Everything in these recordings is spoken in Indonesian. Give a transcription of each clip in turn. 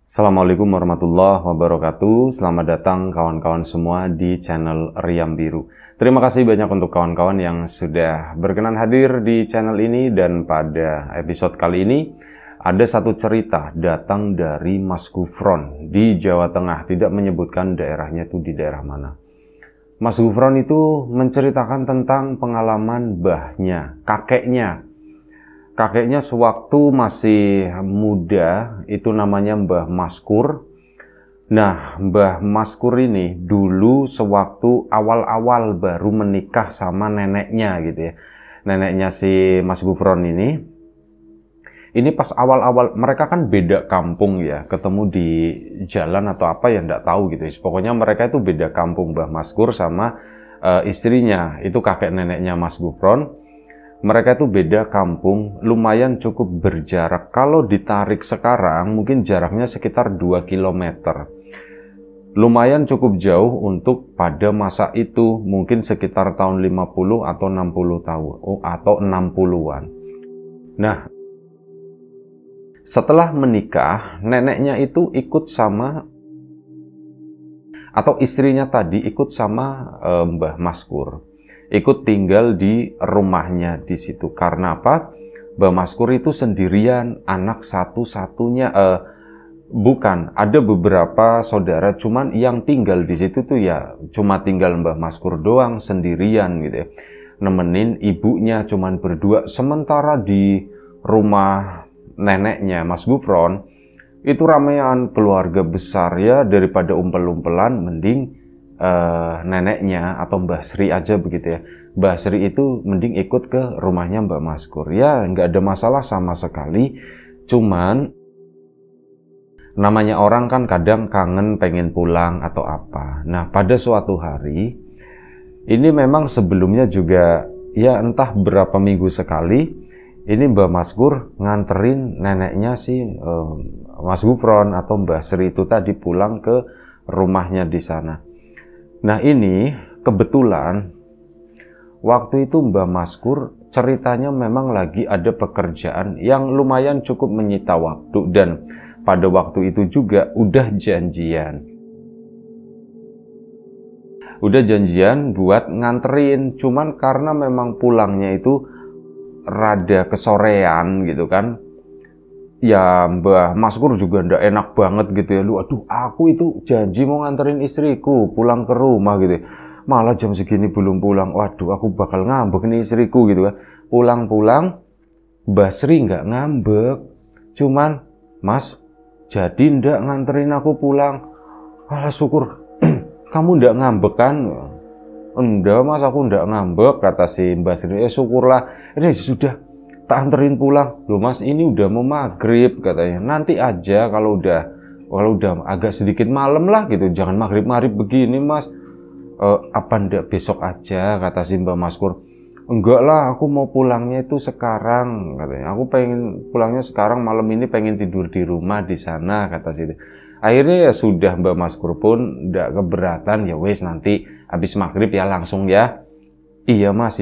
Assalamualaikum warahmatullahi wabarakatuh. Selamat datang kawan-kawan semua di channel Riam Biru. Terima kasih banyak untuk kawan-kawan yang sudah berkenan hadir di channel ini. Dan pada episode kali ini ada satu cerita datang dari Mas Gufron di Jawa Tengah. Tidak menyebutkan daerahnya itu di daerah mana. Mas Gufron itu menceritakan tentang pengalaman mbahnya, kakeknya. Kakeknya sewaktu masih muda, itu namanya Mbah Maskur. Nah, Mbah Maskur ini dulu sewaktu awal-awal baru menikah sama neneknya gitu ya. Neneknya si Mas Gufron ini pas awal-awal, mereka kan beda kampung ya, ketemu di jalan atau apa ya, nggak tahu gitu ya. Pokoknya mereka itu beda kampung, Mbah Maskur sama istrinya, itu kakek neneknya Mas Gufron. Mereka itu beda kampung, lumayan cukup berjarak. Kalau ditarik sekarang, mungkin jaraknya sekitar 2 km. Lumayan cukup jauh untuk pada masa itu, mungkin sekitar tahun 50 atau 60 tahun, atau 60-an. Nah, setelah menikah, neneknya itu ikut sama, atau istrinya tadi ikut sama Mbah Maskur. Ikut tinggal di rumahnya di situ. Karena apa? Mbah Maskur itu sendirian, anak satu-satunya. Bukan, ada beberapa saudara, cuman yang tinggal di situ tuh ya cuma tinggal Mbah Maskur doang sendirian gitu ya. Nemenin ibunya cuman berdua. Sementara di rumah neneknya Mas Gufron itu ramean, keluarga besar ya, daripada umpel-umpelan mending neneknya atau Mbah Sri aja begitu ya. Mbah Sri itu mending ikut ke rumahnya Mbak Maskur. Ya nggak ada masalah sama sekali. Cuman namanya orang kan kadang kangen pengen pulang atau apa. Nah pada suatu hari ini memang sebelumnya juga ya entah berapa minggu sekali ini Mbak Maskur nganterin neneknya si Mas Gufron atau Mbah Sri itu tadi pulang ke rumahnya di sana. Nah ini kebetulan waktu itu Mbah Maskur ceritanya memang lagi ada pekerjaan yang lumayan cukup menyita waktu. Dan pada waktu itu juga udah janjian. Udah janjian buat nganterin. Cuman karena memang pulangnya itu rada kesorean gitu kan. Ya Mbah Maskur juga ndak enak banget gitu ya. Aduh aku itu janji mau nganterin istriku pulang ke rumah gitu ya. Malah jam segini belum pulang. Waduh aku bakal ngambek nih istriku gitu kan. Pulang-pulang Mbah Sri nggak ngambek. Cuman Mas jadi ndak nganterin aku pulang. Alah syukur kamu ndak ngambek kan. Enggak Mas aku ndak ngambek kata si Mbah Sri. Syukurlah ini sudah tak anterin pulang. Loh Mas ini udah mau maghrib katanya. Nanti aja kalau udah agak sedikit malam lah gitu. Jangan maghrib begini Mas. Apa ndak besok aja kata si Mbah Maskur. Enggak lah aku mau pulangnya itu sekarang katanya. Aku pengen pulangnya sekarang, malam ini pengen tidur di rumah di sana kata si. Akhirnya ya sudah Mbah Maskur pun ndak keberatan. Ya wes nanti habis maghrib ya langsung ya. Iya Mas.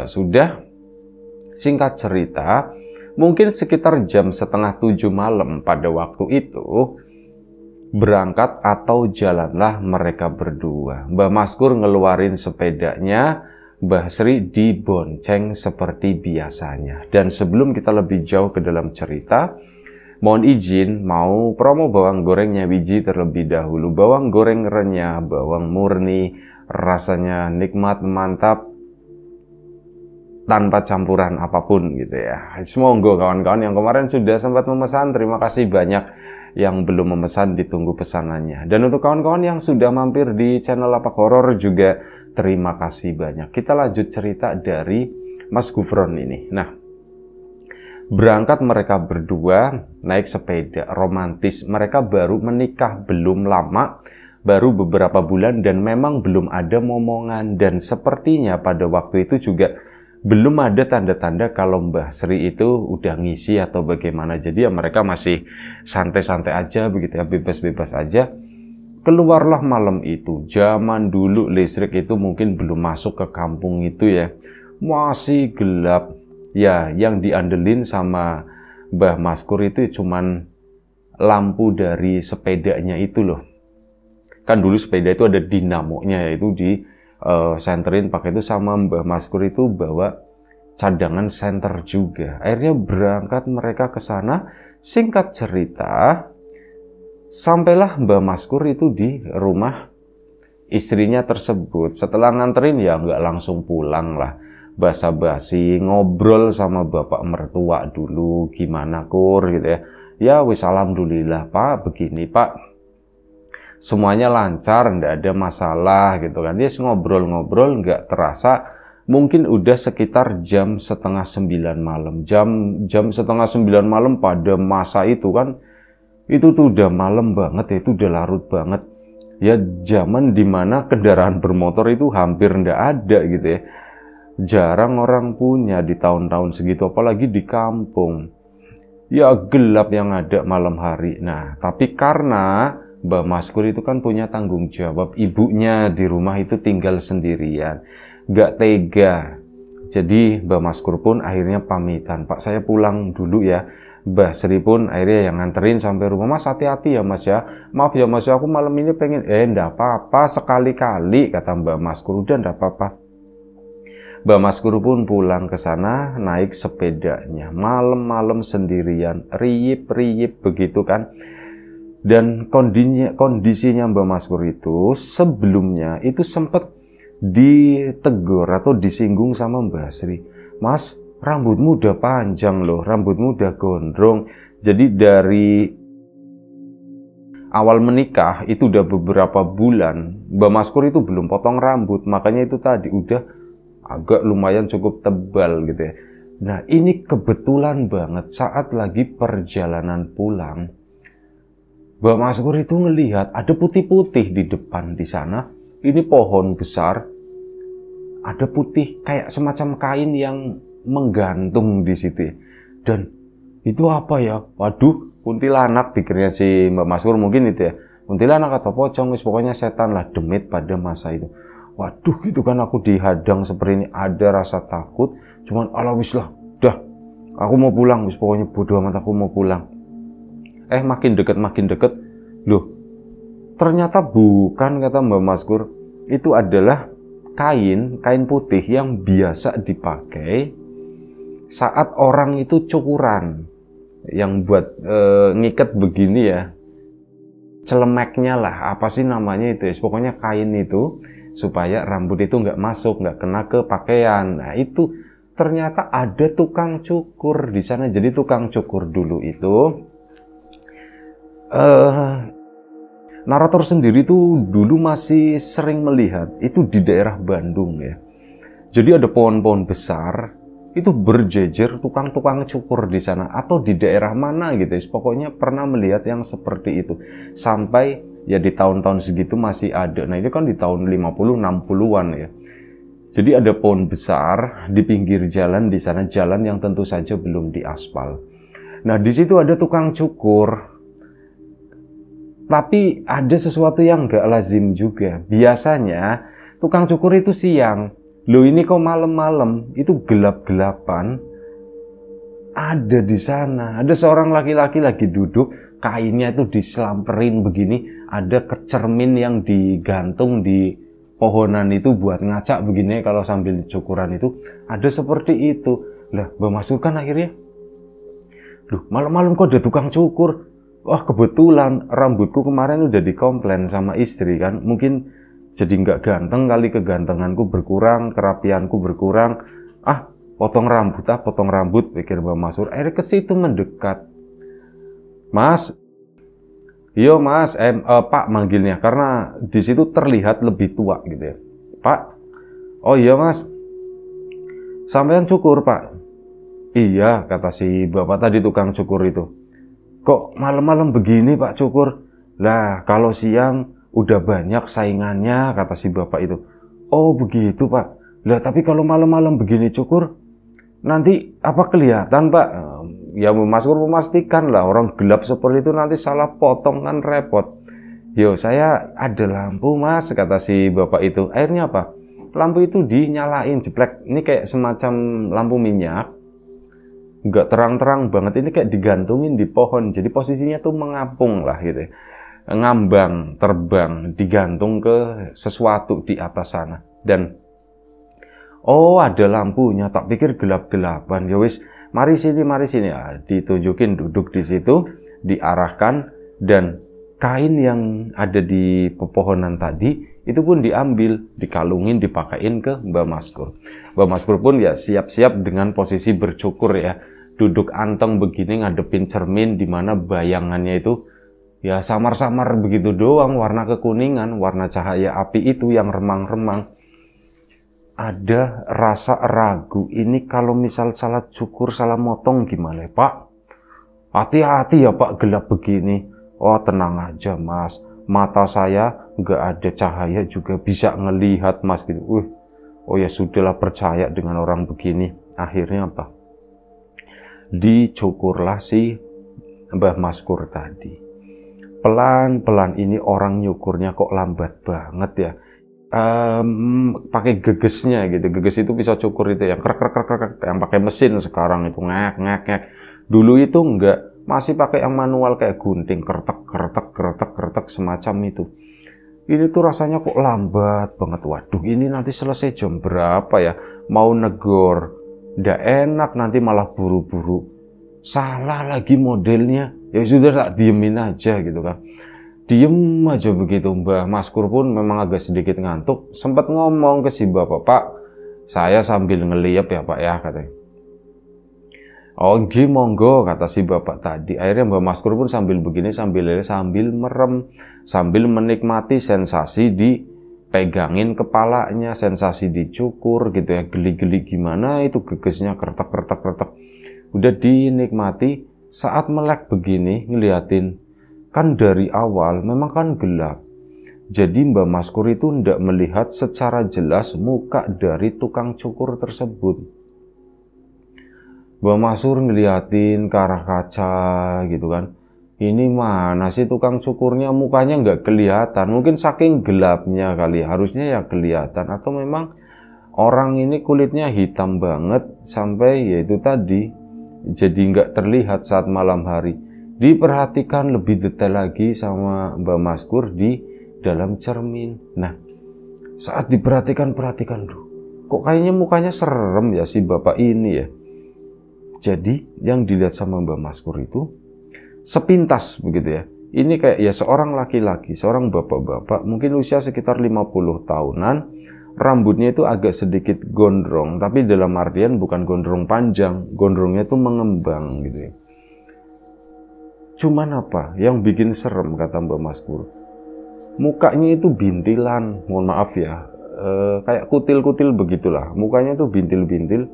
Sudah. Singkat cerita, mungkin sekitar jam 6:30 malam pada waktu itu, berangkat atau jalanlah mereka berdua. Mbah Maskur ngeluarin sepedanya, Mbah Sri dibonceng seperti biasanya. Dan sebelum kita lebih jauh ke dalam cerita, mohon izin mau promo bawang gorengnya biji terlebih dahulu. Bawang goreng renyah, bawang murni, rasanya nikmat, mantap, tanpa campuran apapun gitu ya. Semoga kawan-kawan yang kemarin sudah sempat memesan, terima kasih banyak. Yang belum memesan ditunggu pesanannya. Dan untuk kawan-kawan yang sudah mampir di channel Lapak Horor juga terima kasih banyak. Kita lanjut cerita dari Mas Gufron ini. Nah, berangkat mereka berdua naik sepeda romantis. Mereka baru menikah belum lama, baru beberapa bulan, dan memang belum ada momongan. Dan sepertinya pada waktu itu juga belum ada tanda-tanda kalau Mbah Sri itu udah ngisi atau bagaimana. Jadi ya mereka masih santai-santai aja begitu ya, bebas-bebas aja. Keluarlah malam itu. Zaman dulu listrik itu mungkin belum masuk ke kampung itu ya. Masih gelap. Ya, yang diandelin sama Mbah Maskur itu cuman lampu dari sepedanya itu loh. Kan dulu sepeda itu ada dinamonya, yaitu di senterin pakai itu, sama Mbah Maskur itu bawa cadangan senter juga. Akhirnya berangkat mereka ke sana. Singkat cerita, sampailah Mbah Maskur itu di rumah istrinya tersebut. Setelah nganterin ya nggak langsung pulang lah. Basa-basi, ngobrol sama bapak mertua dulu, gimana Kur gitu ya. Ya wis alhamdulillah Pak, begini Pak. Semuanya lancar, nggak ada masalah gitu kan. Dia ngobrol-ngobrol, nggak terasa mungkin udah sekitar jam 8:30 malam. Jam 8:30 malam pada masa itu kan, itu tuh udah malam banget ya, itu udah larut banget. Ya zaman dimana kendaraan bermotor itu hampir nggak ada gitu ya. Jarang orang punya di tahun-tahun segitu, apalagi di kampung. Ya gelap yang ada malam hari. Nah, tapi karena Mbah Maskur itu kan punya tanggung jawab, ibunya di rumah itu tinggal sendirian, gak tega. Jadi Mbah Maskur pun akhirnya pamitan, Pak saya pulang dulu ya. Mbah Sri pun akhirnya yang nganterin sampai rumah. Mas hati-hati ya Mas ya, maaf ya Mas aku malam ini pengen, ndak apa-apa sekali-kali kata Mbah Maskur, udah ndak apa-apa. Mbah Maskur pun pulang ke sana naik sepedanya, malam-malam sendirian, riyip-riyip begitu kan. Dan kondisinya Mbah Maskur itu sebelumnya itu sempat ditegur atau disinggung sama Mbah Sri. Mas, rambutmu udah panjang loh, rambutmu udah gondrong. Jadi dari awal menikah itu udah beberapa bulan, Mbah Maskur itu belum potong rambut. Makanya itu tadi udah agak lumayan cukup tebal gitu ya. Nah ini kebetulan banget saat lagi perjalanan pulang, Mbah Maskur itu ngelihat ada putih-putih di depan di sana. Ini pohon besar, ada putih kayak semacam kain yang menggantung di situ. Dan itu apa ya? Waduh, kuntilanak pikirnya si Mbah Maskur mungkin itu ya. Kuntilanak atau pocong, pokoknya setan lah, demit pada masa itu. Waduh, gitu kan aku dihadang seperti ini, ada rasa takut. Cuman ala wis lah, dah, aku mau pulang, wis pokoknya bodoh amat aku mau pulang. Makin deket, loh, ternyata bukan kata Mbah Maskur, itu adalah kain putih yang biasa dipakai saat orang itu cukuran, yang buat ngikat begini ya, celemeknya lah, apa sih namanya itu ya, pokoknya kain itu supaya rambut itu nggak masuk, nggak kena ke pakaian. Nah itu ternyata ada tukang cukur di sana. Jadi tukang cukur dulu itu narator sendiri tuh dulu masih sering melihat itu di daerah Bandung ya. Jadi ada pohon-pohon besar itu berjejer tukang-tukang cukur di sana, atau di daerah mana gitu ya. Pokoknya pernah melihat yang seperti itu. Sampai ya di tahun-tahun segitu masih ada. Nah itu kan di tahun 50-60-an ya. Jadi ada pohon besar di pinggir jalan di sana, jalan yang tentu saja belum diaspal. Nah di situ ada tukang cukur. Tapi ada sesuatu yang gak lazim juga. Biasanya tukang cukur itu siang. Loh ini kok malam-malam, itu gelap-gelapan. Ada di sana, ada seorang laki-laki lagi duduk, kainnya itu diselamperin begini, ada cermin yang digantung di pohonan itu buat ngacak begini kalau sambil cukuran itu, ada seperti itu. Lah, Mbah Maskur kan akhirnya, loh malam-malam kok ada tukang cukur? Wah kebetulan rambutku kemarin udah dikomplain sama istri kan, mungkin jadi nggak ganteng kali, kegantenganku berkurang, kerapianku berkurang. Potong rambut, pikir Mbah Maskur. Akhirnya ke situ mendekat. Mas, iya Mas, Pak manggilnya karena di situ terlihat lebih tua gitu ya. Pak, oh iya Mas, sampean cukur Pak? Iya, kata si bapak tadi tukang cukur itu. Kok malam-malam begini Pak cukur? Lah kalau siang udah banyak saingannya, kata si bapak itu. Oh begitu Pak. Lah tapi kalau malam-malam begini cukur, nanti apa kelihatan Pak? Ya Mbah Maskur memastikan lah, orang gelap seperti itu nanti salah potong kan repot. Yo saya ada lampu Mas, kata si bapak itu. Akhirnya apa? Lampu itu dinyalain jeplek. Ini kayak semacam lampu minyak. nggak terang-terang banget, ini kayak digantungin di pohon, jadi posisinya tuh mengapung lah gitu ya. Ngambang, terbang, digantung ke sesuatu di atas sana. Dan oh, ada lampunya, tak pikir gelap-gelapan. Ya wis, mari sini, mari sini. Ya, ditunjukin duduk di situ, diarahkan, dan kain yang ada di pepohonan tadi itu pun diambil, dikalungin, dipakain ke Mbah Maskur. Mbah Maskur pun ya siap-siap dengan posisi bercukur ya, duduk anteng begini ngadepin cermin di mana bayangannya itu ya samar-samar begitu doang, warna kekuningan, warna cahaya api itu yang remang-remang. Ada rasa ragu, ini kalau misal salah cukur, salah motong gimana Pak? Hati-hati ya Pak, gelap begini. Oh tenang aja Mas, mata saya nggak ada cahaya juga bisa ngelihat Mas gitu. Oh ya sudahlah, percaya dengan orang begini. Akhirnya apa? Dicukurlah si Mbah Maskur tadi. Pelan-pelan ini orang nyukurnya kok lambat banget ya. Pakai gegesnya gitu. Geges itu pisau cukur itu yang krek krek krek krek, yang pakai mesin sekarang itu ngek ngek ngek. Dulu itu enggak, masih pakai yang manual kayak gunting kretek kretek kretek kretek semacam itu. Ini tuh rasanya kok lambat banget. Waduh, ini nanti selesai jam berapa ya? Mau negor, ndak enak, nanti malah buru-buru. Salah lagi modelnya. Ya sudah, tak diemin aja gitu kan. Diem aja begitu. Mbah Maskur pun memang agak sedikit ngantuk, sempat ngomong ke si bapak, Pak, saya sambil ngeliap ya Pak ya, katanya. Oh nggih monggo, kata si bapak tadi. Akhirnya Mbah Maskur pun sambil begini, sambil merem, sambil menikmati sensasi dipegangin kepalanya, sensasi dicukur gitu ya, geli-geli gimana itu gegesnya, kretek kretek kretek. Udah dinikmati, saat melek begini ngeliatin. Kan dari awal memang kan gelap. Jadi Mbah Maskur itu tidak melihat secara jelas muka dari tukang cukur tersebut. Mbah Maskur ngeliatin ke arah kaca gitu kan. Ini mana sih tukang cukurnya, mukanya nggak kelihatan. Mungkin saking gelapnya kali, harusnya ya kelihatan. Atau memang orang ini kulitnya hitam banget sampai yaitu tadi jadi nggak terlihat saat malam hari. Diperhatikan lebih detail lagi sama Mbah Maskur di dalam cermin. Nah, saat diperhatikan, kok kayaknya mukanya serem ya si bapak ini ya. Jadi yang dilihat sama Mbah Maskur itu sepintas begitu ya. Ini kayak ya seorang laki-laki, seorang bapak-bapak, mungkin usia sekitar 50 tahunan, rambutnya itu agak sedikit gondrong, tapi dalam artian bukan gondrong panjang, gondrongnya itu mengembang gitu ya. Cuman apa yang bikin serem, kata Mbah Maskur, mukanya itu bintilan, mohon maaf ya, kayak kutil-kutil begitulah, mukanya itu bintil-bintil.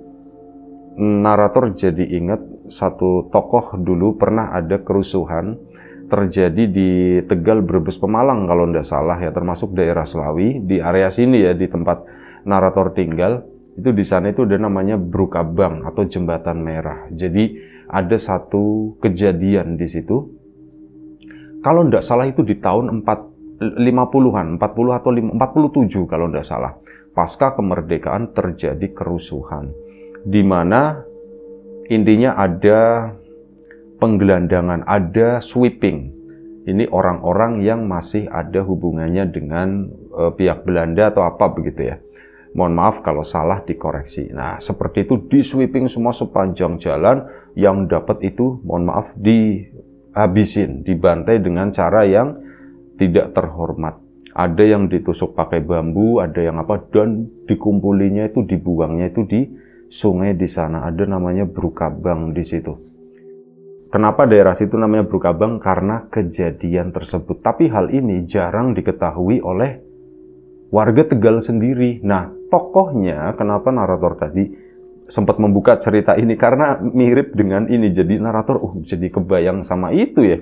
Narator jadi ingat satu tokoh dulu pernah ada kerusuhan terjadi di Tegal, Brebes, Pemalang kalau tidak salah ya, termasuk daerah Slawi di area sini ya, di tempat narator tinggal. Itu di sana itu ada namanya Brukabang atau Jembatan Merah. Jadi ada satu kejadian di situ. Kalau tidak salah itu di tahun 50-an, 40 atau 47 kalau tidak salah. Pasca kemerdekaan terjadi kerusuhan. Di mana intinya ada penggelandangan, ada sweeping. Ini orang-orang yang masih ada hubungannya dengan pihak Belanda atau apa begitu ya. Mohon maaf kalau salah, dikoreksi. Nah, seperti itu di sweeping semua sepanjang jalan, yang dapat itu, mohon maaf, dihabisin, dibantai dengan cara yang tidak terhormat. Ada yang ditusuk pakai bambu, ada yang apa, dan dikumpulinya itu, dibuangnya itu di sungai di sana. Ada namanya Brukabang di situ. Kenapa daerah situ namanya Brukabang? Karena kejadian tersebut. Tapi hal ini jarang diketahui oleh warga Tegal sendiri. Nah, tokohnya, kenapa narator tadi sempat membuka cerita ini? Karena mirip dengan ini. Jadi narator, jadi kebayang sama itu ya.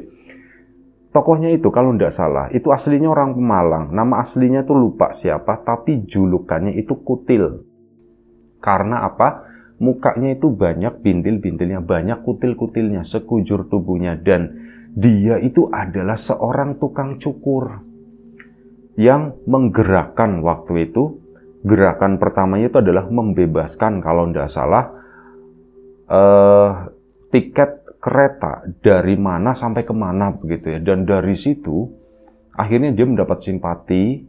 Tokohnya itu kalau tidak salah, itu aslinya orang Pemalang. Nama aslinya tuh lupa siapa, tapi julukannya itu Kutil. Karena apa? Mukanya itu banyak bintil-bintilnya, banyak kutil-kutilnya, sekujur tubuhnya. Dan dia itu adalah seorang tukang cukur yang menggerakkan waktu itu. Gerakan pertamanya itu adalah membebaskan, kalau tidak salah, tiket kereta dari mana sampai kemana begitu ya. Dan dari situ akhirnya dia mendapat simpati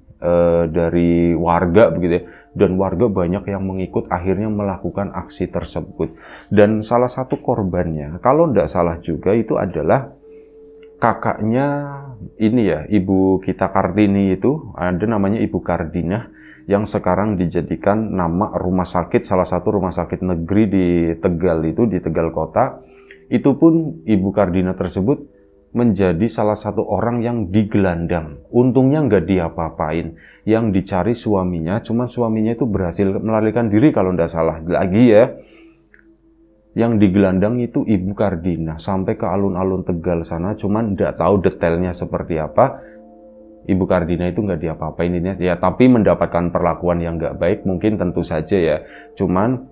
dari warga begitu ya. Dan warga banyak yang mengikut akhirnya melakukan aksi tersebut. Dan salah satu korbannya, kalau tidak salah juga itu adalah kakaknya ini ya, ibu kita Kartini itu, ada namanya Ibu Kardinah, yang sekarang dijadikan nama rumah sakit, salah satu rumah sakit negeri di Tegal itu, di Tegal Kota. Itu pun Ibu Kardinah tersebut menjadi salah satu orang yang digelandang. Untungnya nggak diapa-apain. Yang dicari suaminya, cuman suaminya itu berhasil melarikan diri kalau nggak salah lagi ya. Yang digelandang itu Ibu Kardinah sampai ke alun-alun Tegal sana, cuman nggak tahu detailnya seperti apa. Ibu Kardinah itu nggak diapa-apain ini ya, tapi mendapatkan perlakuan yang nggak baik mungkin tentu saja ya. Cuman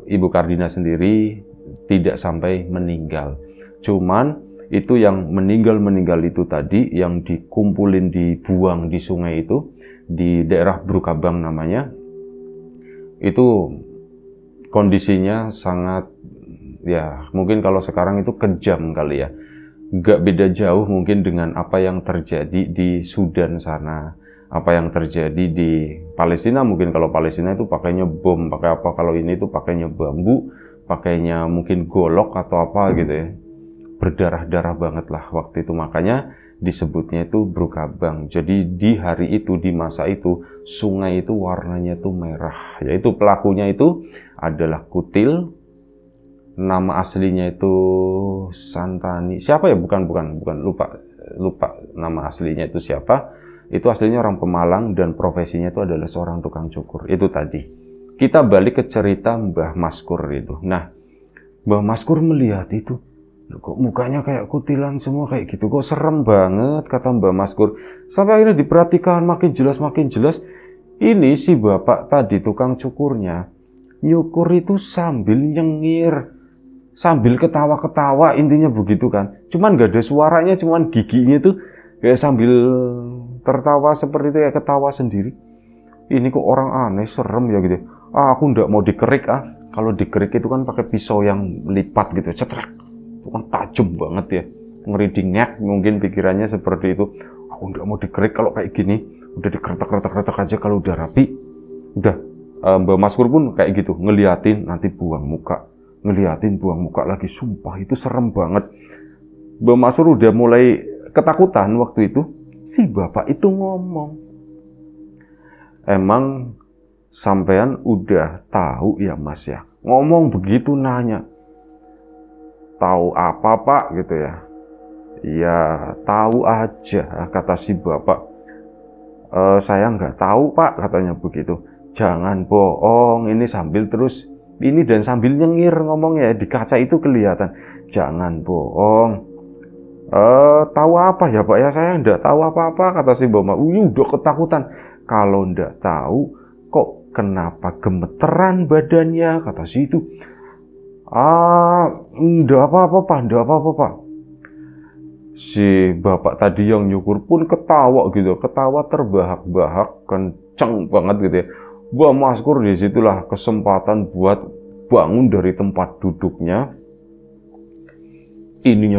Ibu Kardinah sendiri tidak sampai meninggal. Cuman itu yang meninggal itu tadi, yang dikumpulin, dibuang di sungai itu, di daerah Brukabang namanya, itu kondisinya sangat, ya mungkin kalau sekarang itu kejam kali ya. Gak beda jauh mungkin dengan apa yang terjadi di Sudan sana, apa yang terjadi di Palestina. Mungkin kalau Palestina itu pakainya bom, pakai apa, kalau ini itu pakainya bambu, pakainya mungkin golok atau apa gitu ya. Berdarah-darah banget lah waktu itu, makanya disebutnya itu Brukabang. Jadi di hari itu, di masa itu, sungai itu warnanya itu merah. Yaitu pelakunya itu adalah Kutil, nama aslinya itu Santani. Siapa ya? Bukan, lupa nama aslinya itu siapa. Itu aslinya orang Pemalang dan profesinya itu adalah seorang tukang cukur. Itu tadi. Kita balik ke cerita Mbah Maskur itu. Nah, Mbah Maskur melihat itu, kok mukanya kayak kutilan semua kayak gitu, kok serem banget, kata Mbah Maskur. Sampai akhirnya diperhatikan makin jelas. Ini si bapak tadi tukang cukurnya nyukur itu sambil nyengir, sambil ketawa-ketawa, intinya begitu kan. Cuman gak ada suaranya, cuman giginya tuh kayak sambil tertawa seperti itu, ya ketawa sendiri. Ini kok orang aneh, serem ya gitu. Aku ndak mau dikerik Kalau dikerik itu kan pakai pisau yang lipat gitu, cetrek. Itu kan tajam banget ya, ngeridingnya mungkin pikirannya seperti itu. Aku nggak mau dikerik kalau kayak gini, udah dikeretak aja kalau udah rapi. Udah, Mbak Maskur pun kayak gitu, ngeliatin nanti buang muka lagi, sumpah itu serem banget. Mbak Maskur udah mulai ketakutan waktu itu. Si bapak itu ngomong, emang sampean udah tahu ya mas ya? Ngomong begitu, nanya, tahu apa pak gitu ya? Ya tahu aja, kata si bapak. Saya nggak tahu pak, katanya begitu. Jangan bohong, ini sambil terus ini dan sambil nyengir ngomongnya, di kaca itu kelihatan. Jangan bohong. Tahu apa ya pak ya? Saya nggak tahu apa-apa, kata si bapak. Udah ketakutan. Kalau nggak tahu, kok kenapa gemeteran badannya, kata si itu. Nggak apa-apa pak. Si bapak tadi yang nyukur pun ketawa gitu, ketawa terbahak-bahak, kenceng banget gitu ya. Mbah Maskur disitulah kesempatan buat bangun dari tempat duduknya. Ininya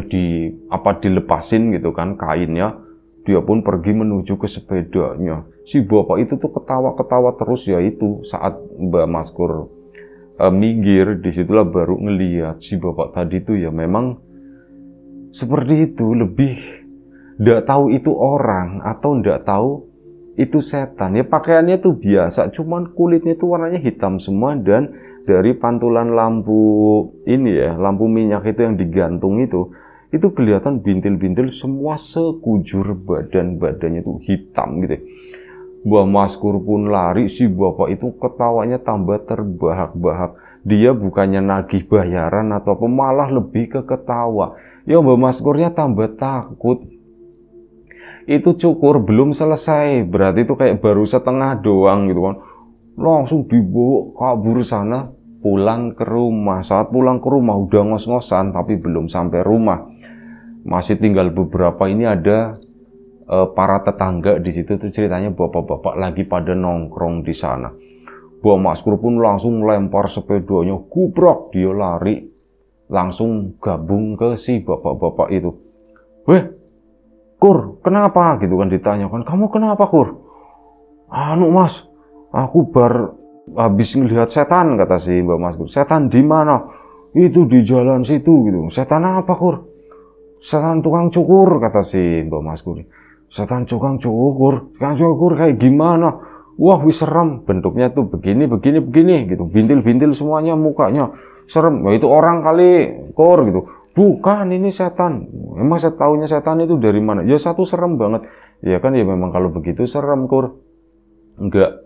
dilepasin gitu kan kainnya. Dia pun pergi menuju ke sepedanya. Si bapak itu tuh ketawa-ketawa terus, ya itu saat Mbah Maskur minggir, disitulah baru ngeliat si bapak tadi tuh ya memang seperti itu, lebih ndak tahu itu orang atau ndak tahu itu setan. Ya pakaiannya tuh biasa, cuman kulitnya itu warnanya hitam semua, dan dari pantulan lampu ini ya, lampu minyak itu yang digantung itu kelihatan bintil-bintil semua sekujur badannya itu hitam gitu. Mbah Maskur pun lari, si bapak itu ketawanya tambah terbahak-bahak. Dia bukannya nagih bayaran atau apa, malah lebih ke ketawa. Ya Mbah Maskurnya tambah takut. Itu cukur belum selesai, berarti itu kayak baru setengah doang gitu kan. Langsung dibawa kabur sana, pulang ke rumah. Saat pulang ke rumah udah ngos-ngosan, tapi belum sampai rumah. Masih tinggal beberapa, ini ada para tetangga di situ tuh, ceritanya bapak-bapak lagi pada nongkrong di sana. Mbah Maskur pun langsung lempar sepedanya, gubrak, dia lari langsung gabung ke si bapak-bapak itu. Weh, Kur, kenapa? Gitu kan ditanyakan, kamu kenapa Kur? Anu Mas, aku habis ngelihat setan, kata si Mbak Maskur. Setan di mana? Itu di jalan situ gitu. Setan apa Kur? Setan tukang cukur, kata si Mbak Maskur. Setan tukang cukur kayak gimana? Wah, wis serem. Bentuknya tuh begini gitu. Bintil-bintil semuanya mukanya. Serem. Wah, itu orang kali, Kur gitu. Bukan, ini setan. Emang saya taunya setan itu dari mana? Ya satu serem banget. Ya kan ya memang kalau begitu serem, Kur. Enggak.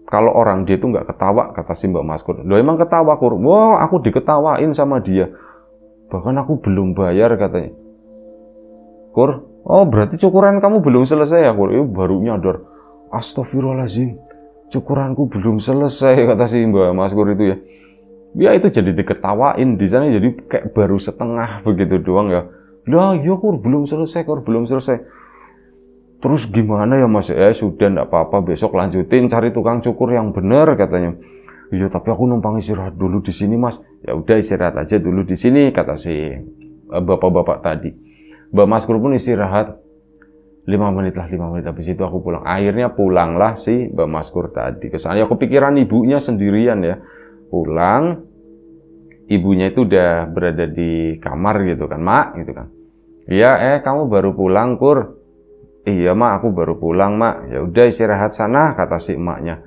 Kalau orang dia itu enggak ketawa, kata si Mbak Maskur. Loh emang ketawa, Kur? Wah, aku diketawain sama dia. Bahkan aku belum bayar, katanya. Kur, oh berarti cukuran kamu belum selesai ya, Kur? Baru nyadar. Astagfirullahaladzim, cukuranku belum selesai, kata si Mbak Maskur itu ya. Ya itu jadi diketawain di sana, jadi kayak baru setengah begitu doang ya. Lah ya Kur, belum selesai Kur, belum selesai. Terus gimana ya Mas? Ya sudah enggak apa-apa, besok lanjutin cari tukang cukur yang bener, katanya. Iya tapi aku numpang istirahat dulu di sini Mas. Ya udah istirahat aja dulu di sini, kata si bapak-bapak tadi. Mbak Maskur pun istirahat 5 menit lah, 5 menit habis itu aku pulang. Akhirnya pulanglah si Mbak Maskur tadi. Kesannya aku pikiran ibunya sendirian ya. Pulang, ibunya itu udah berada di kamar gitu kan, Mak, gitu kan. Iya, kamu baru pulang, Kur. Iya, Mak, aku baru pulang, Mak. Ya udah istirahat sana, kata si emaknya.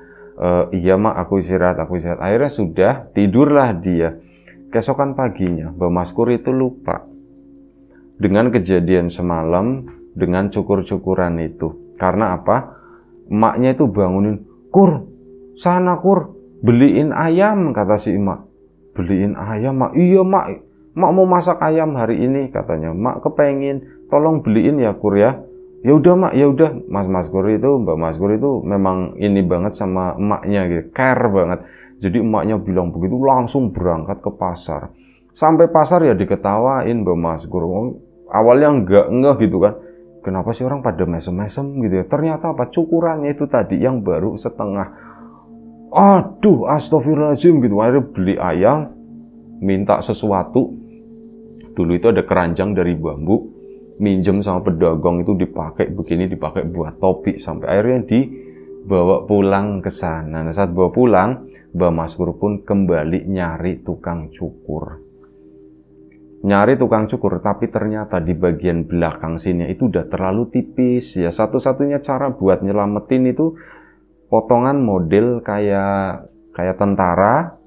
Iya, Mak, aku istirahat. Akhirnya sudah, tidurlah dia. Keesokan paginya, Mbak Maskur itu lupa dengan kejadian semalam, dengan cukur-cukuran itu. Karena apa? Emaknya itu bangunin, Kur, sana Kur, beliin ayam, kata si emak. Beliin ayam, Mak. Iya, Mak. Mak mau masak ayam hari ini, katanya. Mak kepengin, tolong beliin ya, Kur ya. Ya udah, Mak, ya udah. Mbak Maskur itu memang ini banget sama emaknya gitu, care banget. Jadi emaknya bilang begitu langsung berangkat ke pasar. Sampai pasar ya diketawain Mbak Maskur. Awalnya enggak gitu kan. Kenapa sih orang pada mesem-mesem gitu ya? Ternyata apa? Cukurannya itu tadi yang baru setengah. Aduh, astagfirullahaladzim gitu. Akhirnya beli ayam, minta sesuatu. Dulu itu ada keranjang dari bambu, minjem sama pedagang itu dipakai begini, dipakai buat topi. Sampai akhirnya dibawa pulang ke sana. Nah, saat bawa pulang, Mbak Maskur pun kembali nyari tukang cukur. Nyari tukang cukur, tapi ternyata di bagian belakang sini itu udah terlalu tipis. Ya satu-satunya cara buat nyelamatin itu potongan model kayak tentara.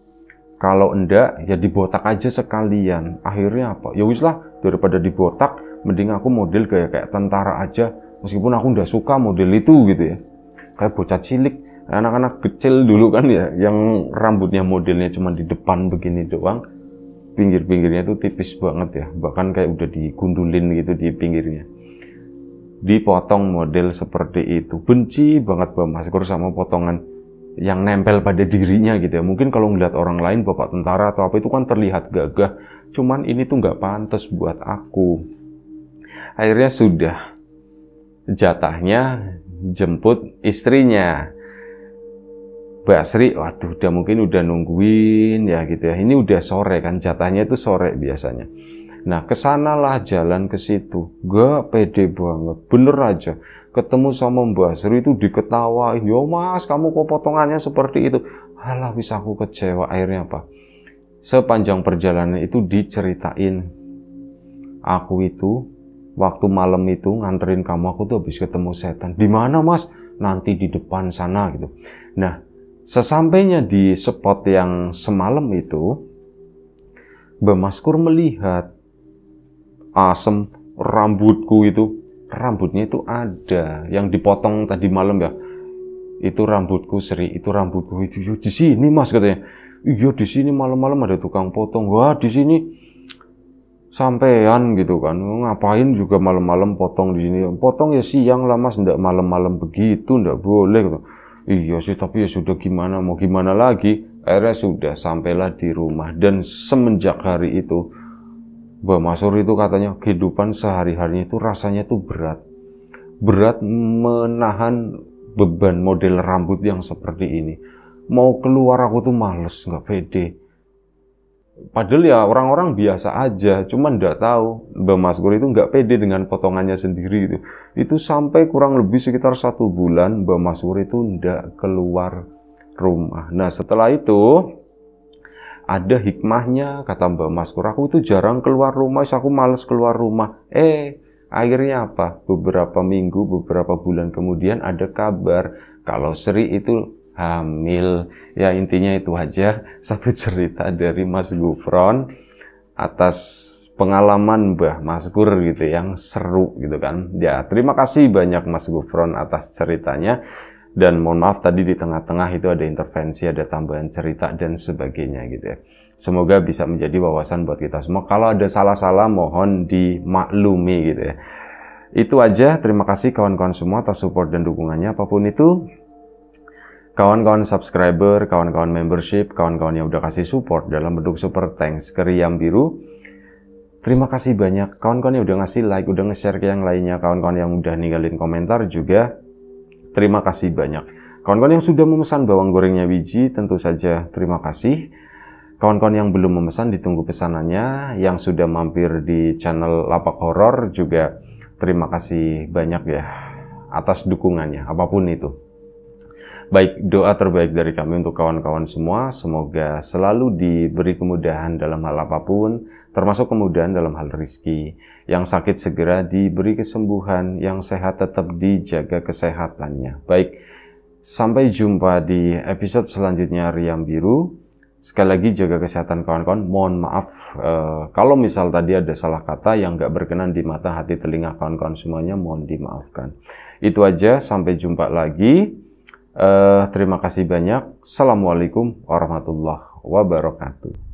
Kalau enggak ya dibotak aja sekalian. Akhirnya apa? Ya wis lah, daripada dibotak mending aku model kayak tentara aja. Meskipun aku udah suka model itu gitu ya. Kayak bocah cilik, anak-anak kecil dulu kan ya, yang rambutnya modelnya cuma di depan begini doang. Pinggir-pinggirnya itu tipis banget ya, bahkan kayak udah digundulin gitu di pinggirnya. Dipotong model seperti itu. Benci banget Mbak Maskur sama potongan yang nempel pada dirinya gitu ya. Mungkin kalau ngeliat orang lain, bapak tentara atau apa itu kan terlihat gagah. Cuman ini tuh nggak pantas buat aku. Akhirnya sudah, jatahnya jemput istrinya. Mbak Sri, waduh udah nungguin ya gitu ya. Ini udah sore kan, jatahnya itu sore biasanya. Nah, kesanalah jalan ke situ. Gak pede banget, bener aja. Ketemu sama Mbak Sri itu diketawain. Yo Mas, kamu kok potongannya seperti itu? Alah, wis aku kecewa. Akhirnya apa? Sepanjang perjalanan itu diceritain. Aku itu, waktu malam itu nganterin kamu, aku tuh habis ketemu setan. Di mana Mas? Nanti di depan sana gitu. Nah, sesampainya di spot yang semalam itu, Mbak Maskur melihat asem rambutku itu. Rambutnya itu ada yang dipotong tadi malam ya. Itu rambutku Sri, itu rambutku itu. Yo, di sini Mas katanya. Iya di sini malam-malam ada tukang potong. Wah di sini sampean gitu kan. Ngapain juga malam-malam potong di sini? Potong ya siang lah Mas, ndak malam-malam begitu, ndak boleh gitu. Iya sih, tapi ya sudah gimana, mau gimana lagi. Akhirnya sudah sampailah di rumah. Dan semenjak hari itu, Mbak Maskur itu katanya kehidupan sehari-harinya itu rasanya tuh berat. Berat menahan beban model rambut yang seperti ini. Mau keluar aku tuh males, nggak pede. Padahal ya orang-orang biasa aja, cuman nggak tahu Mbah Maskur itu nggak pede dengan potongannya sendiri itu. Itu sampai kurang lebih sekitar 1 bulan Mbah Maskur itu nggak keluar rumah. Nah setelah itu ada hikmahnya, kata Mbah Maskur, aku itu jarang keluar rumah, aku males keluar rumah. Akhirnya apa? Beberapa minggu, beberapa bulan kemudian ada kabar kalau Sri itu hamil. Ya intinya itu aja, satu cerita dari Mas Gufron atas pengalaman Mbah Maskur gitu yang seru gitu kan. Ya terima kasih banyak Mas Gufron atas ceritanya. Dan mohon maaf tadi di tengah-tengah itu ada intervensi, ada tambahan cerita dan sebagainya gitu ya. Semoga bisa menjadi wawasan buat kita semua. Kalau ada salah-salah mohon dimaklumi gitu ya. Itu aja, terima kasih kawan-kawan semua atas support dan dukungannya apapun itu. Kawan-kawan subscriber, kawan-kawan membership, kawan-kawan yang udah kasih support dalam bentuk super thanks ke Riam Biru. Terima kasih banyak. Kawan-kawan yang udah ngasih like, udah nge-share ke yang lainnya, kawan-kawan yang udah ninggalin komentar juga. Terima kasih banyak. Kawan-kawan yang sudah memesan bawang gorengnya Wiji, tentu saja terima kasih. Kawan-kawan yang belum memesan, ditunggu pesanannya. Yang sudah mampir di channel Lapak Horor juga terima kasih banyak ya atas dukungannya, apapun itu. Baik, doa terbaik dari kami untuk kawan-kawan semua. Semoga selalu diberi kemudahan dalam hal apapun, termasuk kemudahan dalam hal rezeki. Yang sakit segera diberi kesembuhan, yang sehat tetap dijaga kesehatannya. Baik, sampai jumpa di episode selanjutnya Riam Biru. Sekali lagi jaga kesehatan kawan-kawan. Mohon maaf kalau misal tadi ada salah kata yang gak berkenan di mata, hati, telinga kawan-kawan semuanya, mohon dimaafkan. Itu aja, sampai jumpa lagi. Terima kasih banyak. Assalamualaikum warahmatullahi wabarakatuh.